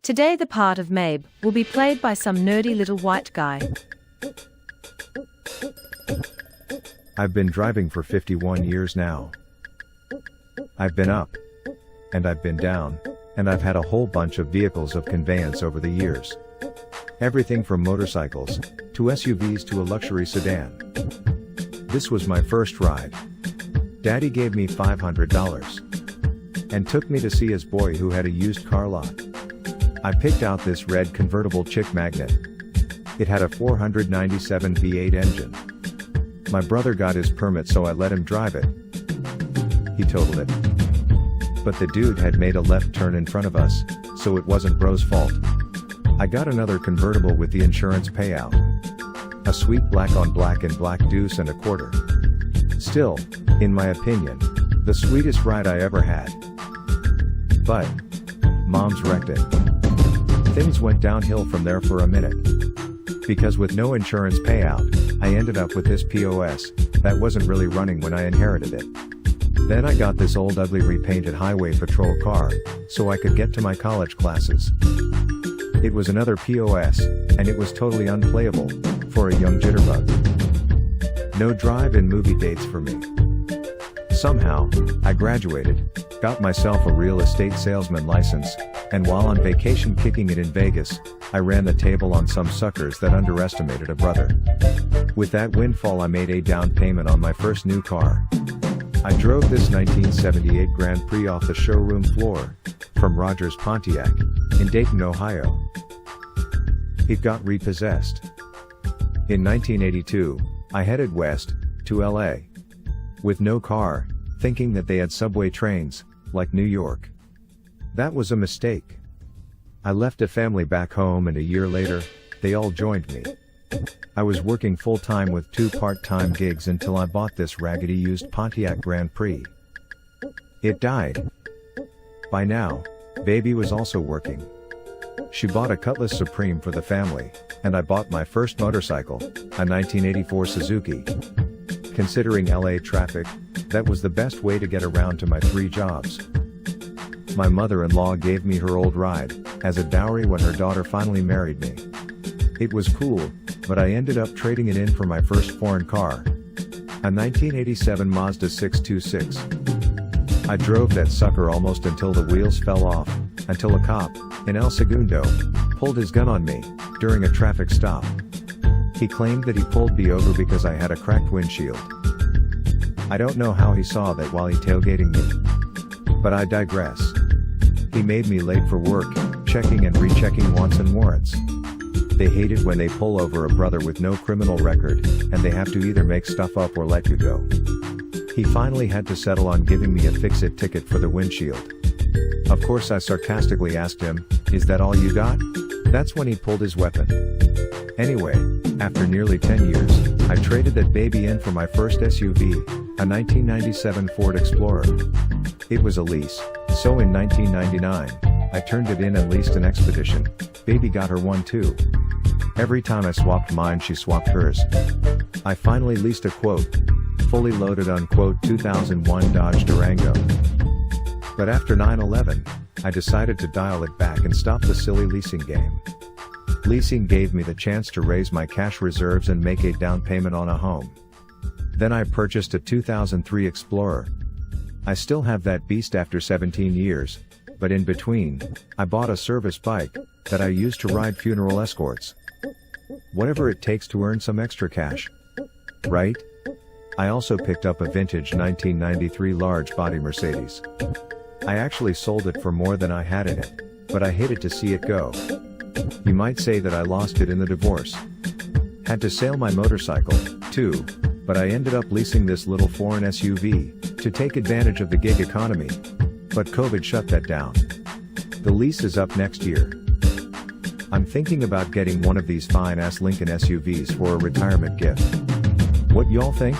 Today the part of Mabe will be played by some nerdy little white guy. I've been driving for 51 years now. I've been up. And I've been down. And I've had a whole bunch of vehicles of conveyance over the years. Everything from motorcycles, to SUVs to a luxury sedan. This was my first ride. Daddy gave me $500. And took me to see his boy who had a used car lot. I picked out this red convertible chick magnet. It had a 497 V8 engine. My brother got his permit, so I let him drive it. He totaled it. But the dude had made a left turn in front of us, so it wasn't bro's fault. I got another convertible with the insurance payout. A sweet black on black and black deuce and a quarter. Still, in my opinion, the sweetest ride I ever had. But Mom's wrecked it. Things went downhill from there for a minute. Because with no insurance payout, I ended up with this POS that wasn't really running when I inherited it. Then I got this old ugly repainted highway patrol car, so I could get to my college classes. It was another POS, and it was totally unplayable, for a young jitterbug. No drive-in movie dates for me. Somehow, I graduated, got myself a real estate salesman license, and while on vacation kicking it in Vegas, I ran the table on some suckers that underestimated a brother. With that windfall, I made a down payment on my first new car. I drove this 1978 Grand Prix off the showroom floor, from Rogers Pontiac, in Dayton, Ohio. It got repossessed. In 1982, I headed west, to LA. With no car, thinking that they had subway trains, like New York. That was a mistake. I left a family back home, and a year later, they all joined me. I was working full-time with 2 part-time gigs until I bought this raggedy used Pontiac Grand Prix. It died. By now, Baby was also working. She bought a Cutlass Supreme for the family, and I bought my first motorcycle, a 1984 Suzuki. Considering LA traffic, that was the best way to get around to my 3 jobs. My mother-in-law gave me her old ride, as a dowry when her daughter finally married me. It was cool, but I ended up trading it in for my first foreign car. A 1987 Mazda 626. I drove that sucker almost until the wheels fell off, until a cop, in El Segundo, pulled his gun on me, during a traffic stop. He claimed that he pulled me over because I had a cracked windshield. I don't know how he saw that while he tailgating me. But I digress. He made me late for work, checking and rechecking wants and warrants. They hate it when they pull over a brother with no criminal record, and they have to either make stuff up or let you go. He finally had to settle on giving me a fix-it ticket for the windshield. Of course, I sarcastically asked him, "Is that all you got?" That's when he pulled his weapon. Anyway, after nearly 10 years, I traded that baby in for my first SUV, a 1997 Ford Explorer. It was a lease, so in 1999, I turned it in and leased an Expedition. Baby got her one too. Every time I swapped mine, she swapped hers. I finally leased a fully loaded 2001 Dodge Durango. But after 9/11, I decided to dial it back and stop the silly leasing game. Leasing gave me the chance to raise my cash reserves and make a down payment on a home. Then I purchased a 2003 Explorer. I still have that beast after 17 years, but in between, I bought a service bike that I use to ride funeral escorts. Whatever it takes to earn some extra cash. Right? I also picked up a vintage 1993 large body Mercedes. I actually sold it for more than I had in it, but I hated to see it go. You might say that I lost it in the divorce. Had to sell my motorcycle, too, but I ended up leasing this little foreign SUV, to take advantage of the gig economy. But COVID shut that down. The lease is up next year. I'm thinking about getting one of these fine-ass Lincoln SUVs for a retirement gift. What y'all think?